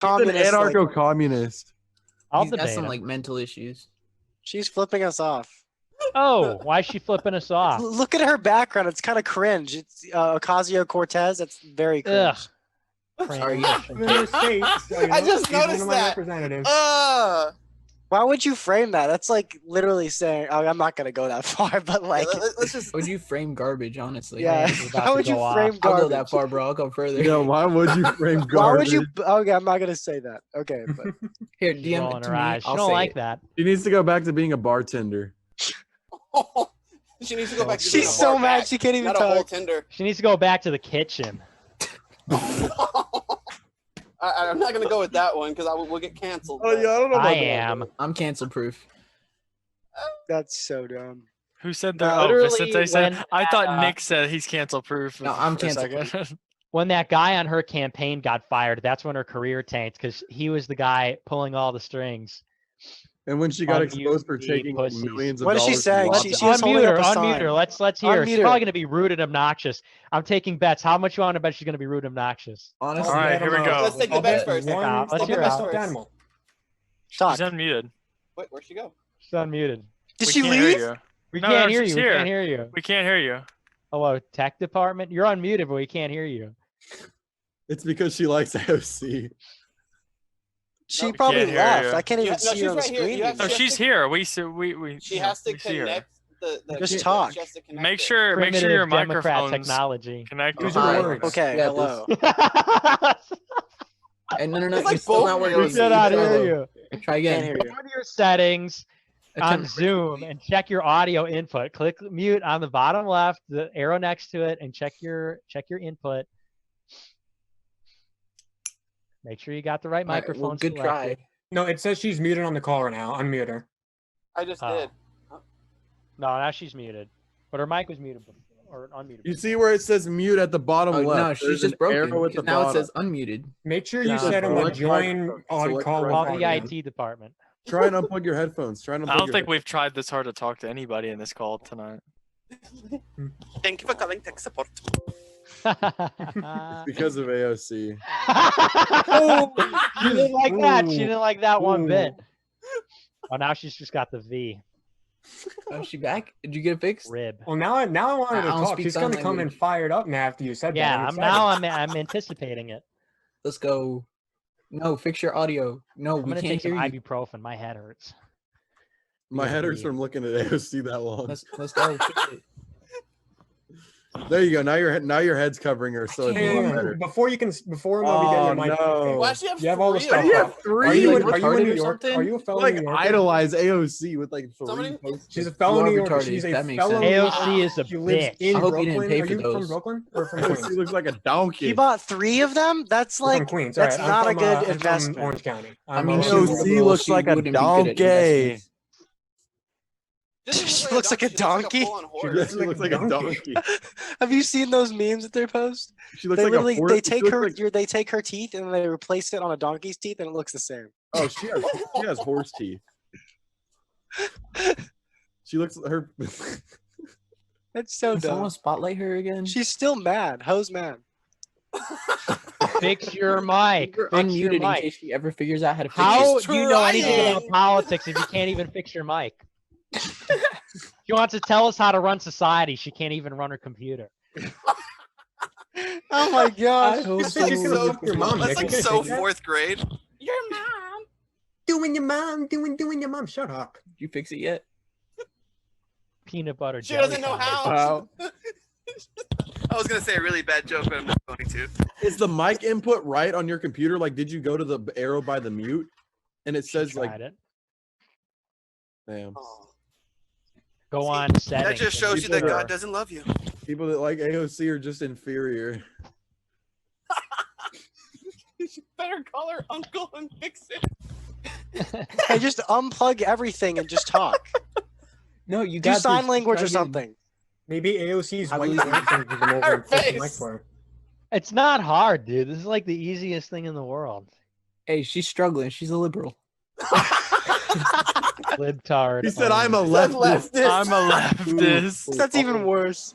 communist. Like, anarcho-communist. I'll He's got debate some him. like mental issues. she's flipping us off. Oh, why is she flipping us off? Look at her background. It's kind of cringe. It's Ocasio-Cortez. That's very cringe. Ugh. Sorry. I just noticed that. Representative. Why would you frame that? That's like literally saying, oh, I'm not gonna go that far, but like, Let's just. Would you frame garbage, honestly? yeah. It's about How to would you go off. frame I'll garbage? go that far, bro. I'll go further. Yeah, why would you frame garbage? Why would you? Okay, I'm not gonna say that. Okay, but Here, She's DM rolling it to her me. eyes. She I'll don't say like it. that. She needs to go back to being a bartender. She needs to go back to she's being a so bar mad back, she can't even not a whole talk. Tinder. She needs to go back to the kitchen. I'm not gonna go with that one because we'll get canceled. Oh yeah, I don't know about I that. am. I'm cancel proof. That's so dumb. Who said that? No. Oh, Literally, Vicente said. when I thought that, Nick said he's cancel proof. No, I'm for a cancel second. When that guy on her campaign got fired, that's when her career tanked because he was the guy pulling all the strings. And when she got Unmute exposed for the taking like, pussies. millions of What is she dollars saying? in She Let's is holding unmute her. up a Unmute sign. her. Let's hear her. She's Unmute probably her. going to be rude and obnoxious. I'm taking bets. How much you want to bet she's going to be rude and obnoxious? Honestly, All right, here we go. Let's take the I'll bets bet first. Let's Take hear the her bets out. stuffed first. animal. Talk. She's unmuted. Wait, where'd she go? She's unmuted. Did We she can't hear leave? you. We No, can't no, hear she's you. We here. can't hear you. We can't hear you. Hello, tech department. You're unmuted, but we can't hear you. It's because she likes AOC. She We probably can't hear left. you. I can't even No, see she's her on the right here. screen. You have No, She has she's to- here. She has to we see her. connect the Just she talk. has to connect Make it. sure Primitive your Democrat microphone's technology. connected. Use your Hi. words. Okay, Yeah, hello. And no, It's like you're still both not working. We ways. cannot Try hear though. you. Try Can't again. hear Go you. to your settings on Attempt Zoom and check your audio input. Click mute on the bottom left, the arrow next to it, and check your input. Make sure you got the right All right, microphone well, good selected. try. No, it says she's muted on the call right now. Unmute her. I just Oh. did. No, now she's muted. But her mic was muted before, or unmuted. You before. see where it says mute at the bottom Oh, left? no, she's There's just an broken. arrow at the because Now it bottom. says unmuted. Make sure you No. set him a Select join microphone. on Select call your Call with the audio. IT department. Try and unplug your headphones. Try and unplug I don't your think we've tried this hard to talk to anybody in this call tonight. Thank you for calling tech support. because of AOC. She didn't like that. She Ooh. didn't like that one Ooh. bit. Oh, now she's just got the V. Oh, is she back? Did you get it fixed? Rib. Well, now I want her I to don't talk. speak She's sign gonna come in language. fired up now after you said that. Yeah, I'm anticipating it. Let's go. No, fix your audio. No, I'm we gonna can't take some hear you. ibuprofen. My head hurts. My Yeah, head hurts yeah. from looking at AOC that long. Let's go. Fix it. There you go. Now your head's covering her, so it's a Hey, lot better. before Moby get Oh your mic. no! Why does she have You have all the three stuff of You them? have three. Are you in retarded New or York? something? Are you a fellow like New Yorker? idolize AOC with like three Somebody- posts. She's a of- fellow New You are Yorker. She's retarded. a That makes fellow. sense. AOC is a She lives bitch. in I hope you Brooklyn. didn't pay Are for you from those. Brooklyn or from AOC Queens? looks like a donkey. He bought 3 of them? That's I'm like from Queens. that's All right, not I'm a good I'm from investment. Orange County. I I'm mean, a- she's AOC liberal, looks she like a wouldn't be good at donkey. investments. She looks like a donkey. full-on She horse. looks like a donkey. Have you seen those memes that they post? She looks They like literally a horse. they She take looks her like- they take her teeth and they replace it on a donkey's teeth and it looks the same. Oh, she has horse teeth. She looks her. That's so Can dumb. someone spotlight her again? She's still mad. Ho's mad. Fix your mic. You're Fix your unmuted in mic. case she ever figures out how to fix How it. do you know anything trying. about politics if you can't even fix your mic? She wants to tell us how to run society. She can't even run her computer. Oh my gosh. hope She's gonna so- fuck your mom. That's Nick. like You so can't say that. 4th grade. Your mom. Doing your mom. Shut up. Did you fix it yet? Peanut butter. She jelly doesn't know sandwich. how. I was gonna say a really bad joke, but I'm not going to. Is the mic input right on your computer? Like, did you go to the arrow by the mute, and it says like, Tried it. damn, Go See, on settings. That just and shows you that sure. God doesn't love you. people that like AOC are just inferior. You better call her uncle and fix it. Hey, just unplug everything and just talk. No, you Do got sign this. language Try or again. something. Maybe AOC's I white believe you. parents can give him over Her and fix the face. mic for her. It's not hard, dude. This is like the easiest thing in the world. Hey, she's struggling. She's a liberal. Libtard. He said, "I'm a That's leftist." leftist. I'm a leftist. That's even worse.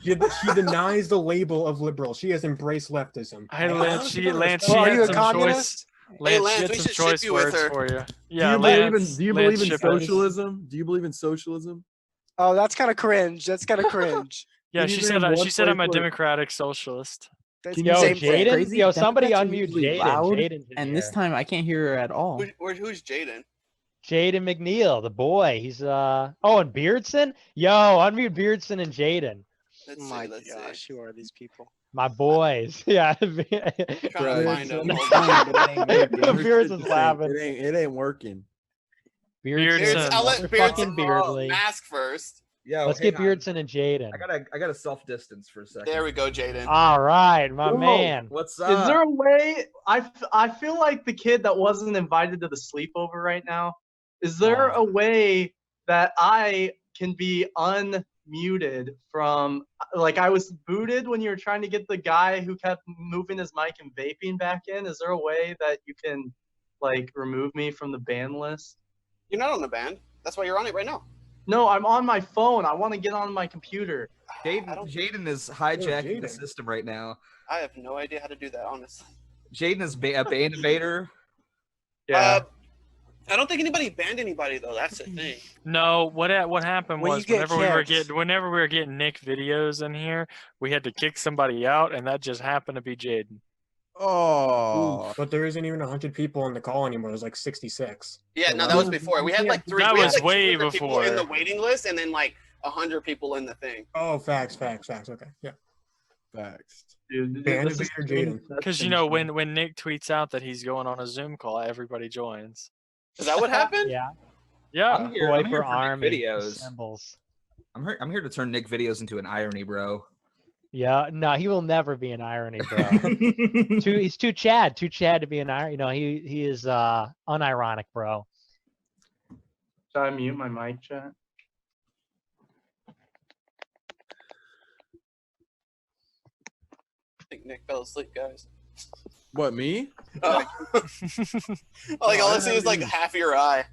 She denies the label of liberal. She has embraced leftism. Hey, I Lance, don't she, think I Lance, she Well, are had you a some communist? choice. Lance, Lance, she had we some should ship choice you with words her. for you. Do Yeah, you Lance. believe in Do you Lance believe in shipped us. socialism? Do you believe in socialism? Oh, that's kind of cringe. That's kind of cringe. Yeah, Can you she name said. one She said I'm a place where- democratic socialist. That's Can the you Yo, say same thing. Jaden. Crazy. Yo, somebody Democrats are unmute usually Jaden. loud, Jaden's in and this here. time I can't hear her at all. Who's Jaden? Jaden McNeil, the boy. He's Oh, and Beardson. Yo, unmute Beardson and Jaden. Let's Oh see. my Let's gosh, see. who are these people? My boys. Yeah. Trying to find him. I'm Hold trying, on. but it ain't working. Her Beards shit is just laughing. It ain't working. Beardson. I'll let Motherfucking Beardson Beardley. mask first. Yo, Let's hang get on. Beardson and Jaden. I gotta self distance for a second. There we go, Jaden. All right, my Whoa. man. What's Is up? there a way? I feel like the kid that wasn't invited to the sleepover right now. Is there a way that I can be unmuted from, like, I was booted when you were trying to get the guy who kept moving his mic and vaping back in? Is there a way that you can, like, remove me from the ban list? You're not on the band. That's why you're on it right now. No, I'm on my phone. I want to get on my computer. Jaden is hijacking the Jaden. system right now. I have no idea how to do that, honestly. Jaden is a band invader. Yeah. I don't think anybody banned anybody though. That's the thing. No, what happened When was you get whenever we were getting Nick videos in here, we had to kick somebody out, and that just happened to be Jaden. Oh, But there isn't even 100 people in the call anymore. There's like 66. Yeah, So no, why that was would- before. We had like three. That we had, was like, way 200 people in the before. waiting list, and then like 100 people in the thing. Oh, facts. Okay, yeah. facts. Dude, Band this is invader Jaden. that's Because you know insane. when Nick tweets out that he's going on a Zoom call, everybody joins. Is that what happened? Yeah. Yeah. I'm here, Boy I'm here for for Nick army. videos. Symbols. I'm here to turn Nick videos into an irony, bro. Yeah. No, he will never be an irony, bro. He's too Chad to be an irony. You know, he is unironic, bro. Should I mute my mic, chat? I think Nick fell asleep, guys. What, me? Oh. Like all I see is like half your eye.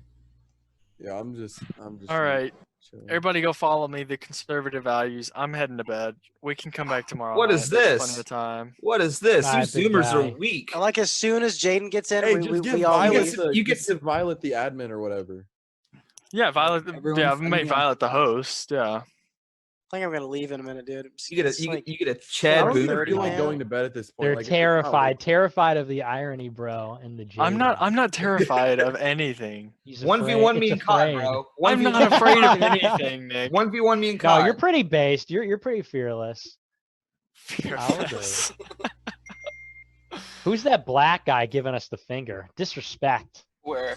Yeah, I'm just. All right, chilling. everybody, go follow me. The conservative values. I'm heading to bed. We can come back tomorrow. What night. is There's this? Plenty of time. What is this? Alright, You big Zoomers guy. are weak. I like as soon as Jaden gets in, Hey, we just give all Violet leave. the, you just get- give Violet the admin or whatever. Yeah, Violet. Everyone Yeah, send make me Violet the on- host. Yeah. I think I'm gonna leave in a minute, dude. You get a It's you, like- you get a I Chad don't Booth. feel 30 like now. going to bed at this point. They're Like, it's not terrified of the irony, bro, and the I'm not. Jaden. I'm not terrified of anything. He's 1v1 afraid- me it's and COD, afraid. bro. I'm not afraid of anything, Nick. 1v1 me and No, COD. you're pretty based. You're pretty fearless. Fearless. Who's that black guy giving us the finger? Disrespect. Where?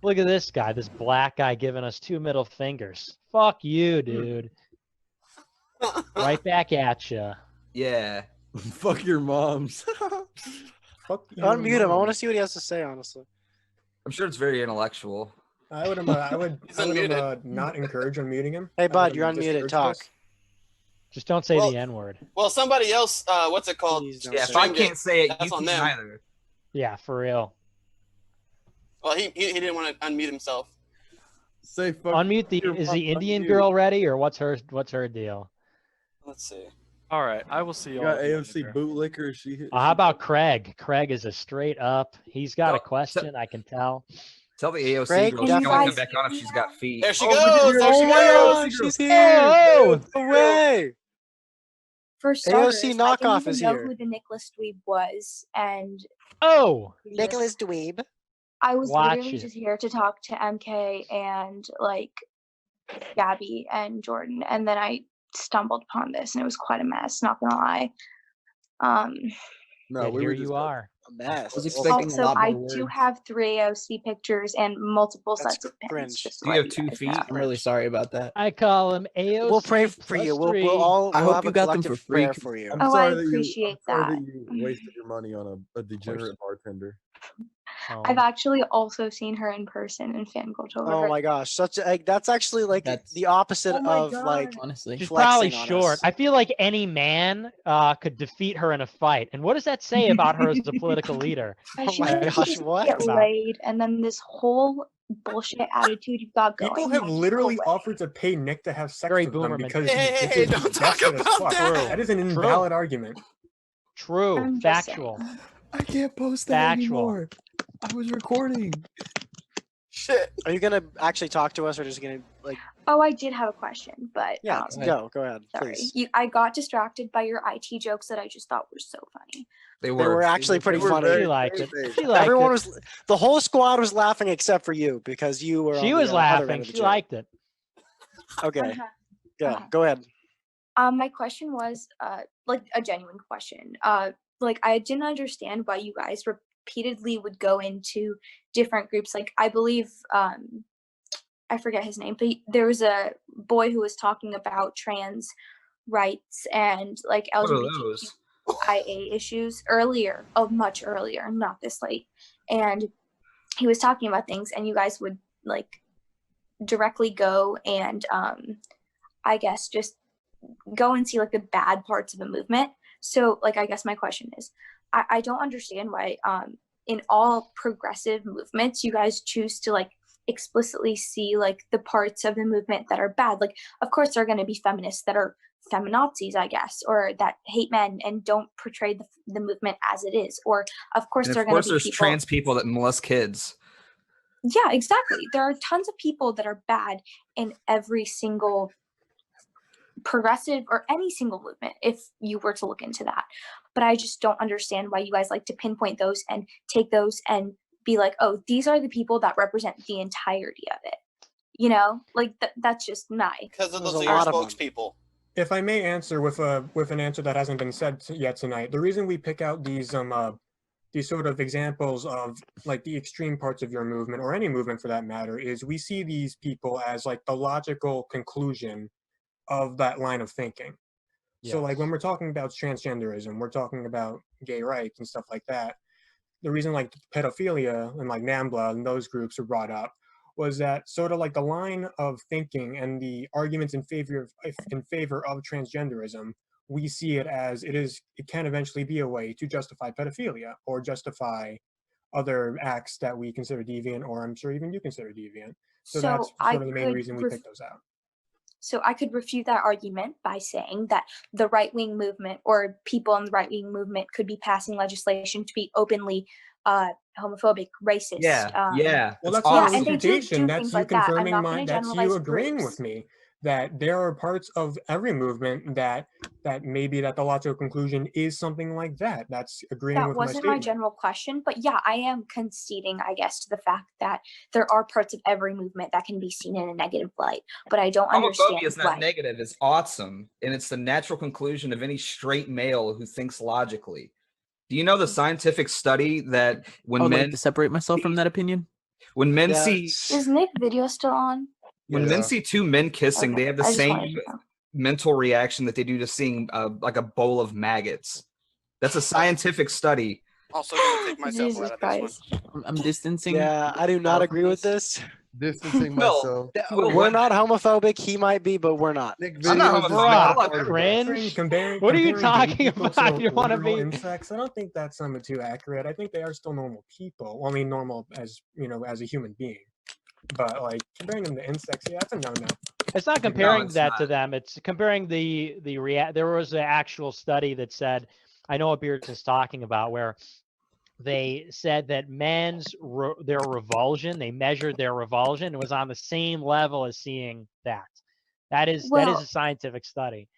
Look at this guy, this black guy giving us 2 middle fingers. Fuck you, dude. Right back at you. Yeah. Fuck your moms. Fuck you, Unmute him. I mom. want to see what he has to say. Honestly, I'm sure it's very intellectual. I would He's unmuted. not encourage unmuting him. hey I bud, would you're unmuted. discourage Talk. this. Just don't say Well- the N word. Well, somebody else. What's it called? Please don't Yeah, say if I that. can't say it, That's you on can't them. either. Yeah, for real. Well, he didn't want to unmute himself. Say fuck. Unmute the. your Is mom, the Indian unmute. girl ready, or what's her deal? Let's see. All right, I will see you. You all got AOC later. bootlicker. She hit. How about Craig? Craig is a straight up. He's got a No, question. I can tell. Tell the AOC Greg, girl can she's you going to guys come back on if she's got feet. There she Oh, goes. There she Oh my goes. gosh, she's here. Oh, No way. For starters, AOC I knockoff didn't even is know here. who the Nicholas Dweeb was, and oh. Nicholas Dweeb. I was Watch literally it. just here to talk to MK and like Gabby and Jordan, and then I stumbled upon this, and it was quite a mess. Not gonna lie. No, And we here were you just. are. A mess. I was expecting a Also, lot I more do words. have 3 AOC pictures and multiple That's sets of pins. cringe. Just to Do you let have 2 guys feet? know. I'm really sorry about that. I call him AOC. We'll pray for you. plus three. We'll all. I we'll hope have you a got them collective for free, prayer 'cause for you. I'm Oh, sorry I that appreciate I'm sorry that. that you wasted your money on a degenerate bartender. I've actually also seen her in person and fangirled over Oh her. my gosh, that's actually like That's- the opposite Oh my of like God. Honestly. She's flexing probably on short. us. I feel like any man could defeat her in a fight. And what does that say about her as a political leader? Oh She my said gosh, she just what? get About- laid, and then this whole bullshit attitude you've got going. People have won't go literally away. offered to pay Nick to have sex Very with them boomer because mentality. he's Hey, just don't talk desperate as about fuck. that. That is an True. invalid argument. True. I'm just Factual. saying. I can't post that Factual. anymore. I was recording. Shit. Are you gonna actually talk to us, or just gonna like? Oh, I did have a question, but Yeah, ahead. go ahead, sorry. please. I got distracted by your IT jokes that I just thought were so funny. They They were. were actually pretty They were funny. very- She liked it. very She liked Everyone it. was, the whole squad was laughing except for you because you were. She on was the other end laughing. of the She joke. liked it. Okay, Uh-huh. yeah, Uh-huh. go ahead. My question was like a genuine question. Like I didn't understand why you guys repeatedly would go into different groups. Like I believe I forget his name, but there was a boy who was talking about trans rights and like What are those? LGBTQIA issues earlier, much earlier, not this late. And he was talking about things, and you guys would like directly go and I guess just go and see like the bad parts of a movement. So like I guess my question is, I don't understand why in all progressive movements you guys choose to like explicitly see like the parts of the movement that are bad. Like of course there are going to be feminists that are feminazis, I guess, or that hate men and don't portray the movement as it is. Or of course And there of are going course, to be there's people. trans people that molest kids. Yeah, exactly. There are tons of people that are bad in every single progressive or any single movement if you were to look into that. But I just don't understand why you guys like to pinpoint those and take those and be like, oh, these are the people that represent the entirety of it. You know, like that's just not. Because of There's those a are your lot of 'em. spokespeople. If I may answer with an answer that hasn't been said yet tonight, the reason we pick out these sort of examples of like the extreme parts of your movement or any movement for that matter is we see these people as like the logical conclusion of that line of thinking. So like when we're talking about transgenderism, we're talking about gay rights and stuff like that. The reason like pedophilia and like NAMBLA and those groups were brought up was that sort of like the line of thinking and the arguments in favor of transgenderism, we see it as it can eventually be a way to justify pedophilia or justify other acts that we consider deviant, or I'm sure even you consider deviant. So that's sort of the main reason we pick those out. So I could refute that argument by saying that the right-wing movement or people in the right-wing movement could be passing legislation to be openly homophobic, racist. Yeah. Well, It's that's not a Yeah, and they do refutation. That's things you like that. I'm confirming not gonna that's you generalize agreeing groups. with me that there are parts of every movement that maybe that the logical conclusion is something like that. That's agreeing That with my wasn't my statement. general question, but yeah, I am conceding, I guess, to the fact that there are parts of every movement that can be seen in a negative light, but I don't understand Homophobia is not why. negative, it's awesome. And it's the natural conclusion of any straight male who thinks logically. Do you know the scientific study that I when would men like to separate myself from that opinion. when men Yeah, see Is Nick video still on? when men see two men kissing, Okay, they have the I just wanted same to know. mental reaction that they do to seeing like a bowl of maggots. That's a scientific study. Also gonna take myself Jesus out of this Christ. I'm distancing. Yeah, I do not agree with this. Distancing Well, myself. We're not homophobic. He might be, but we're not. Nick I'm not videos is homophobic. not Bruh, a part of cringe. Comparing What are you comparing gay talking people about? to You wanna literal be- insects, I don't think that's something too accurate. I think they are still normal people. Well, I mean, normal as as a human being. But like comparing them to insects, yeah, that's a no-no. It's not comparing it's that to not. them. It's comparing the There was an actual study that said, I know what Beard is talking about, where they said that their revulsion, they measured their revulsion, it was on the same level as seeing that. That is Well- a scientific study.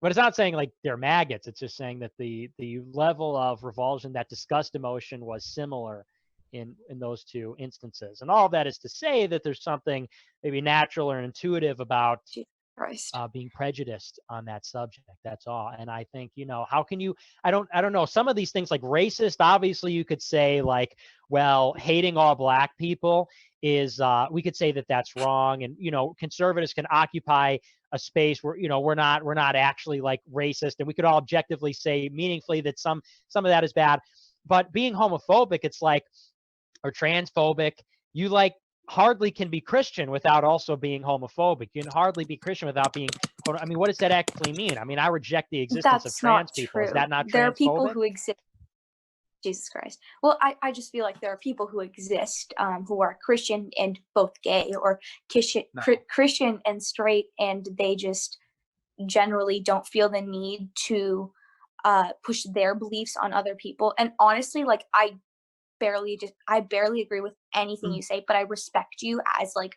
But it's not saying like they're maggots. It's just saying that the level of revulsion, that disgust emotion, was similar in those two instances. And all that is to say that there's something maybe natural or intuitive about Christ. being prejudiced on that subject. That's all. And I think, how can you, I don't know, some of these things like racist, obviously you could say like, well, hating all black people is, we could say that that's wrong. And, conservatives can occupy a space where, we're not actually like racist. And we could all objectively say meaningfully that some of that is bad. But being homophobic, it's like, or transphobic. You like hardly can be Christian without also being homophobic. You can hardly be Christian without being. I mean, what does that actually mean? I mean, I reject the existence of That's trans not people. true. Is that not There are people transphobic? who exist. Jesus Christ. Well, I just feel like there are people who exist who are Christian and both gay, or Christian and straight, and they just generally don't feel the need to push their beliefs on other people. And honestly, like I barely agree with anything you say, but I respect you as like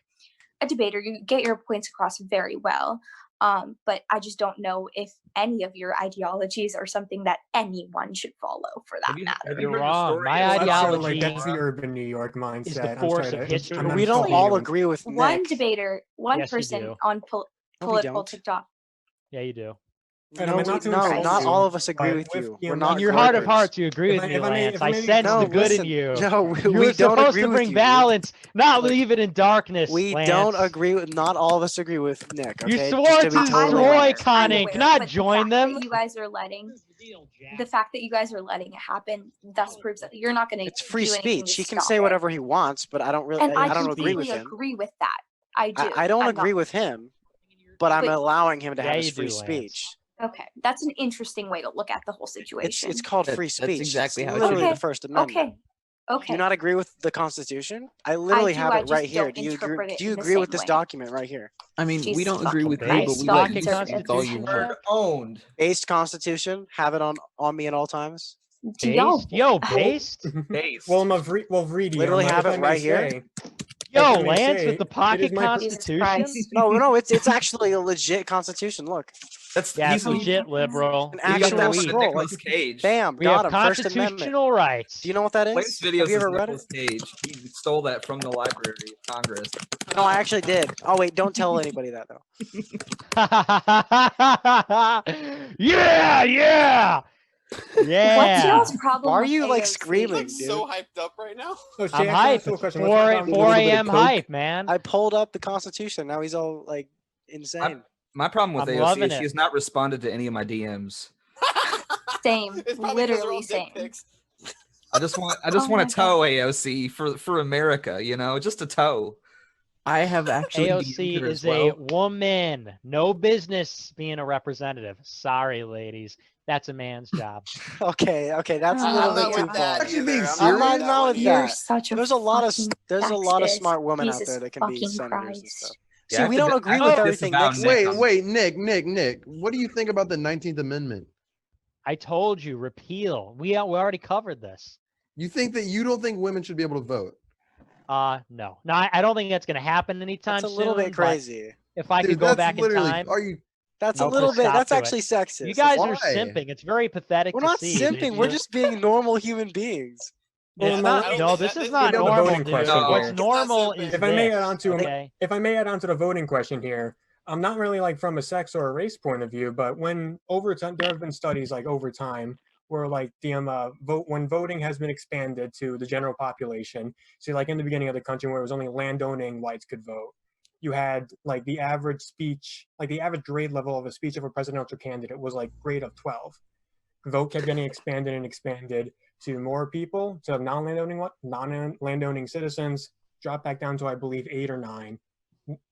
a debater. You get your points across very well. But I just don't know if any of your ideologies are something that anyone should follow, for that matter. You're wrong. My Well, that's sort of ideology like that's the urban New York mindset. is the I'm force sorry of to- history. I'm We don't sorry all to- agree with One Nick. debater, one Yes, you person do. on No, we political don't. TikTok. Yeah, you do. And No, I mean, not to no, insult not you, all of us agree but with you. the We're amount not In your heart of Quakers. hearts, you agree If with I- me, if I may- Lance. if I I may- sense No, the good listen. in you. No, You we were don't supposed agree to with bring you. balance, not Like, leave it in darkness. We Lance. don't agree with. Not all of us agree with Nick. You Okay, swore just to to be totally destroy honest. Con I'm Inc., aware, not but join the fact them. that you guys are letting the fact that you guys are letting it happen, thus proves that you're not going to It's free do anything speech. to He can stop say it. whatever he wants, but I don't really. And I I don't agree completely with him. agree with that. I do. I don't I'm agree not- with him, but I'm But- allowing him to Yeah, have his you free do, Lance. speech. Okay, that's an interesting way to look at the whole It's situation. called That- free that's speech. exactly it's how it literally should the be. First Amendment. Okay. Do Okay. you not agree with the Constitution? I literally do, have I it right just here. don't Do you agree? interpret it Do you in the agree with same this way. document right here? I mean, we Jesus don't agree with you, Based but we stock let you and speak with all you Constitution. want. Owned. Based Constitution. Have it on me at all times. Do y'all- Based? Yo, based? Base. Well, Reedy, Literally have if it I may right here. say, Yo, I may Lance say, with the it pocket is my- Jesus Constitution? Christ. No, it's actually a legit Constitution. Look, That's Yeah, it's he's legit liberal. an He got actual that from we, the scroll. Like, Nicolas Cage. bam, we got have him. First Amendment. constitutional rights. Do you know what that Lane's is? videos Have you is ever read it? Nicolas Cage. He stole that from the Library of Congress. No, I actually did. Oh wait, don't tell anybody that though. Yeah, yeah. What's Yeah. y'all's problem Why are with you like AOC? screaming, I'm dude? so hyped up right now. So Shay, I'm I can hype. ask you a It's question. 4, What's your problem 4 with- a.m. hype, man. I pulled up the Constitution. Now he's all like insane. My problem with I'm AOC loving is it. she has not responded to any of my DMs. Same. It's probably 'cause they're all Literally dick same. pics. I just want Oh my to tow AOC for America, you know, just a tow. I have actually AOC DM'd her is as well. a woman. No business being a representative. Sorry, ladies. That's a man's job. Okay, that's a I'm little not bit too with far. Actually being I'm I'm not with You're that. such a There's a lot of fucking there's a lot of sexist. smart women out Jesus there that can be fucking senators and Christ. stuff. Yeah, See, I we have don't to- agree I have with to everything disavow Nick Nick. says. Wait, Nick. What do you think about the 19th Amendment? I told you, repeal. We already covered this. You don't think women should be able to vote? No. I don't think that's going to happen anytime That's a soon. little bit but crazy. If I Dude, could go that's back in literally- time, Are you? That's No, a little full bit. stop That's to it. actually sexist. you guys are Why? simping. It's very pathetic We're to not see. simping. We're just being normal human beings. Well, It's no, not. I don't No, think this that- is this not is the normal, voting dude. question What's here. normal It's not is If I may this, add on to okay? if I may add on to the voting question here, I'm not really like from a sex or a race point of view, but when over time there have been studies like over time where like the when voting has been expanded to the general population. So like in the beginning of the country where it was only landowning whites could vote, you had like the average speech, like the average grade level of a speech of a presidential candidate was like grade of 12. Vote kept getting expanded and expanded to more people, to non-landowning citizens, dropped back down to I believe 8 or 9.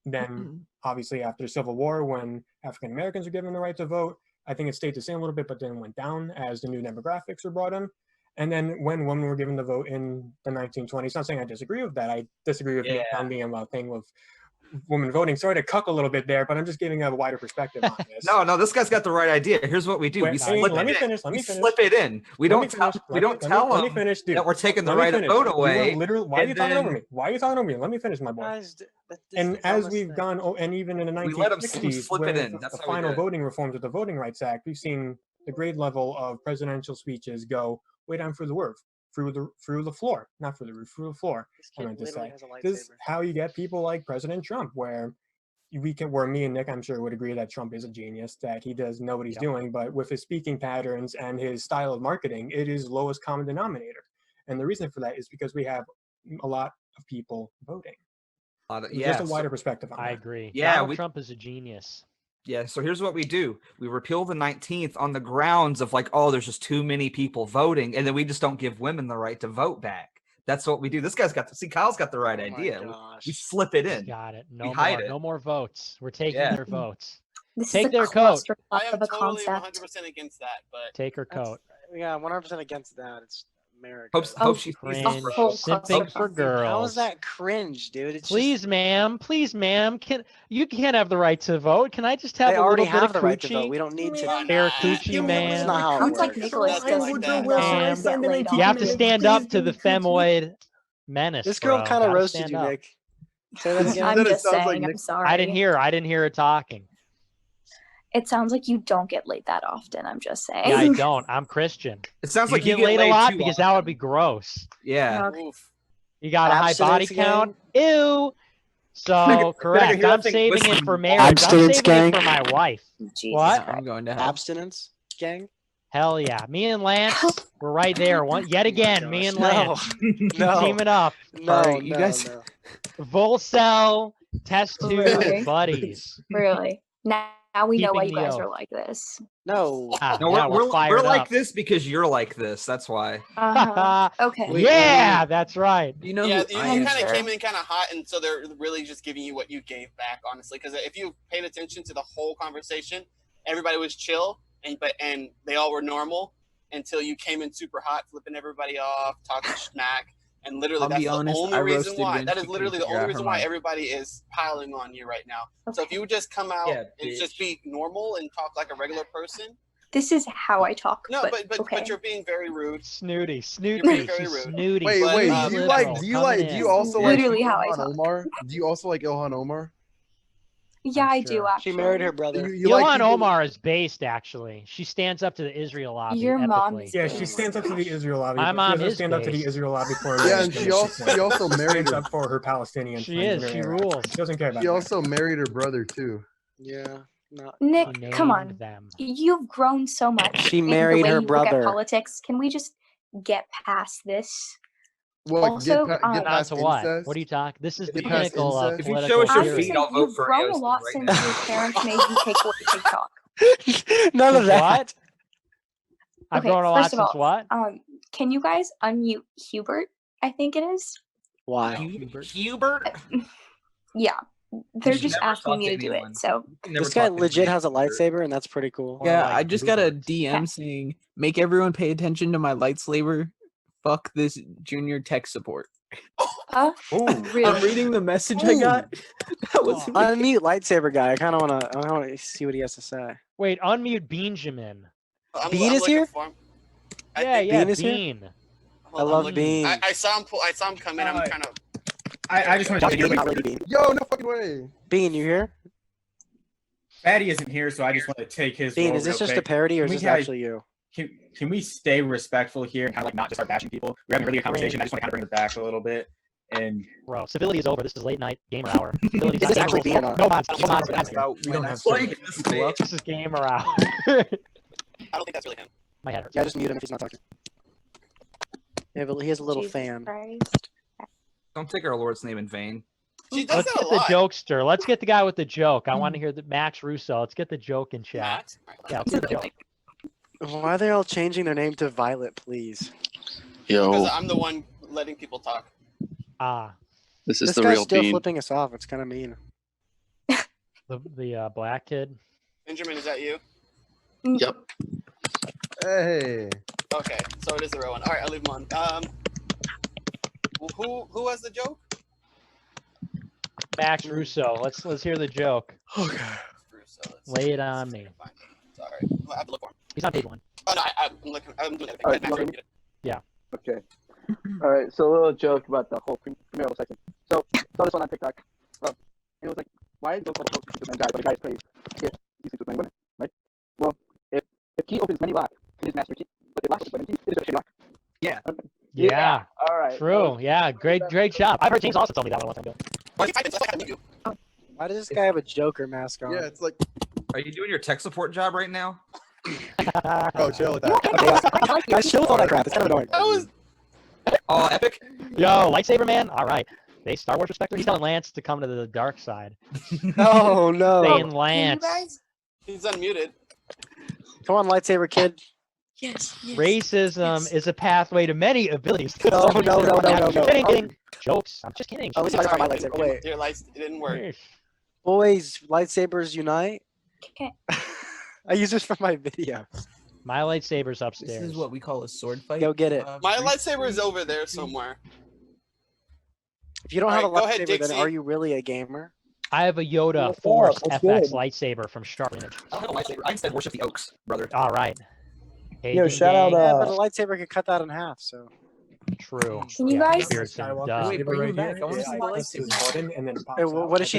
Then obviously after the Civil War, when African Americans were given the right to vote, I think it stayed the same a little bit, but then went down as the new demographics were brought in. And then when women were given the vote in the 1920s, not saying I disagree with that. I disagree with the on the thing with women voting. Sorry to cuck a little bit there, but I'm just giving a wider perspective on this. No, this guy's got the right idea. Here's what we do: we Wait, slip let it me in. finish. Let We me finish. slip it in. We Let me don't tell. finish. We don't tell Let me them finish, dude. that we're taking the Let me right to finish. vote You away. are literally, why are you and talking over then- me? Why are you talking over me? Let me finish, my boy. Guys, And as we've gone, and even in the We let 'em 1960s, slip it where in. That's the how we final do it. voting reforms of the Voting Rights Act, we've seen the grade level of presidential speeches go way down through the roof, through the floor, not through the roof, through the floor. I meant to say. This is how you get people like President Trump, where me and Nick, I'm sure, would agree that Trump is a genius, that he does know what he's doing, but with his speaking patterns and his style of marketing, it is lowest common denominator. And the reason for that is because we have a lot of people voting. Just a wider perspective on I that. agree. Yeah, Donald Trump is a genius. Yeah, so here's what we do. We repeal the 19th on the grounds of like, oh, there's just too many people voting, and then we just don't give women the right to vote back. That's what we do. This guy's got the see. Kyle's got the right Oh my idea. gosh. We slip it in. Got it. No We more. hide it. No more votes. We're taking Yeah. their votes. This Take is a their coat. clusterfuck I am of a totally concept. 100% against that, but Take her That's- coat. Yeah, 100% against that. It's America. Hope she sees Cringe. this for whole Simping clusterfuck. for girls. How is that cringe, dude? It's Please, ma'am. Please, ma'am. You can't have the right to vote. Can I just just, have they a already little bit have of the right to vote. coochie? We don't need to. Nah, Fair nah, coochie, you- man. That's not how it Sounds like works. Nicholas Nothing just like that. Ma'am. get laid off. You have to Please stand give up to me the coochie. femoid menace. This girl bro. kind of Gotta roasted stand you, up. Nick. Say that again. I'm Said it just sounds like saying. I'm Nick- sorry. I didn't hear her talking. It sounds like you don't get laid that often. I'm just saying. Yeah, I don't. I'm Christian. It sounds You like you get laid a laid lot too because often. that would be gross. Yeah. Okay. Oof. You got a high body Abstinence count. Ew. So correct. hear that I'm thing saving it whistling. for marriage. I'm Abstinence saving it gang. for my wife. Jesus What? Christ. I'm going to hell. Abstinence gang? Hell yeah. Me and Lance, we're right there. Yet again, me and Lance No, teaming up. no, Alright, you no, guys- no. Volcel test tube Really? buddies. Really? Now we know why you Keeping the guys oath. are like this. No. Ah, No, yeah, we're fired like up. this because you're like this. That's why. Uh-huh. Okay. Yeah, that's right. You know Yeah, who you I kind am? of Sure. came in kind of hot, and so they're really just giving you what you gave back, honestly. Because if you paid attention to the whole conversation, everybody was chill, and they all were normal until you came in super hot, flipping everybody off, talking smack, and literally I'll that's be the honest, only I reason roasted why. when That is she literally the couldn't only figure out reason her why mind. everybody is piling on you right now. So if Okay. you would just come out Yeah, and just be normal and talk like a regular person. This is how I talk. No, but but okay. you're being very rude. Snooty. You're being Snooty. very She's rude. snooty. Wait, But, wait. um, Do you liberal, do coming you in. also like Literally how I Ilhan talk. Omar? Do you also like Ilhan Omar? Yeah, I'm I do sure. actually. She married her brother. You like Ilhan people- Omar is based, actually. She stands up to the Israel lobby Your mom epically. is Yeah, Oh she my stands up to the gosh. Israel lobby. My but she mom doesn't is stand up to the based. Israel lobby for her. Yeah, and religion, she also married stands her. up for her Palestinian She friends is. in her She era. rules. She doesn't care about She that. also married her brother too. Yeah. Not. Nick, She come named on. them. You've grown so much. She in the married way her you look at brother. politics. Can we just get past this? What? Also, get Get on past to what? incest? What are you talking? This is the Get past pinnacle of incest? If you political show us your I'm just feet, theory. I'll saying vote you've for grown a AOC lot right since now. your parents made you take away TikTok. None of Since that. what? I've Okay, grown a lot first of since all, what? Can you guys unmute Hubert? I think it is. Why? Hubert? Yeah, they're should just never asking talk me to to do anyone. it. So Never This guy talk to legit anybody. has a lightsaber, and that's pretty cool. Or Yeah, like I just got a Hubert. DM saying, make everyone pay attention to my lightsaber. Fuck this junior tech support. really, I'm reading the message I got. That was me. Unmute lightsaber guy. I wanna see what he has to say. Wait, unmute Benjamin. Bean is looking here? for him. I Yeah, think- yeah, Bean is here? Bean. hold I on, love look- Bean. I saw him. I saw him come in. I'm kind of. I just want to Bean, tell not you, Lady Bean. Yo, no fucking way. Bean, you here? Fatty isn't here, so I just want to take his Bean, role is this real just a quick. parody or is Can we this have- actually you? Can we stay respectful here and kind of like not just start bashing people? We're having a really good conversation. I just want to kind of bring it back a little bit. And Bro, civility is over. This is late night gamer hour. Civility Is this actually Bean or not? No mods. No mods. We don't have Like to. this stage. This is gamer hour. I don't think that's really him. My head hurts. Yeah, just mute him if he's not talking. Yeah, but he has a little Jesus fan. Christ. Don't take our Lord's name in vain. She does Let's that a get the lot. jokester. Let's get the guy with the joke. I want to hear the Max Russo. Let's get the joke in chat. Matt? Yeah, let's get the joke. Why are they all changing their name to Violet, please? Because I'm the one letting people talk. Ah, This is This the guy's real still Bean. flipping us off. It's kind of mean. the black kid. Benjamin, is that you? Yep. Hey. Okay, so it is the real one. All right, I'll leave him on. Who has the joke? Max Russo. Let's hear the joke. Okay. Russo, let's see. Lay it on me. Sorry, I have to look for him. He's on page one. Oh no, I'm looking. I'm doing everything. All right, Max, you read it. Okay. All right. So a little joke about the whole premarital section. So saw this one on TikTok. It was like, why is the whole post with men guy, but a guy prays if he sleeps with many women, right? Well, if he opens many locks in his master key, but the locks with women key, it's a shitty lock. Yeah. Okay. Yeah. All right. True. Yeah. Great job. I've heard James also told me that one time ago. Why did you type it? That's what I knew. Why does this guy have a Joker mask on? Yeah, it's like, Are you doing your tech support job right now? oh, chill with that. Guys, chill with all that crap. It's kind of annoying. That was. Oh, epic. Yo, lightsaber man. All right. They Star Wars respecter. He's telling Lance to come to the dark side. Oh no! Saying Can you Lance. guys? He's unmuted. Come on, lightsaber kid. Yes. Racism is a pathway to many abilities. No. Kidding. Jokes. I'm just kidding. Oh, let's talk about my lightsaber. Wait. Your lights it didn't work. Boys, lightsabers unite. Okay. I use this for my videos. My lightsaber's This upstairs. is what we call a sword fight. Go get it. My lightsaber is over there somewhere. If you don't All have a right, go ahead, lightsaber, then Dixie. are you really a gamer? I have a Yoda What's Force up? What's FX good? lightsaber from Sharp Image. I don't have a lightsaber. I instead worship the oaks, brother. All right. Yo, shout out, Yeah, but a lightsaber could cut that in half. So True. Can you Yeah, guys- spirits and Skywalker duh. Wait, saber bring right him back. here. I wanna It see the presses lightsaber. button and then it pops Hey, out. what does she Like,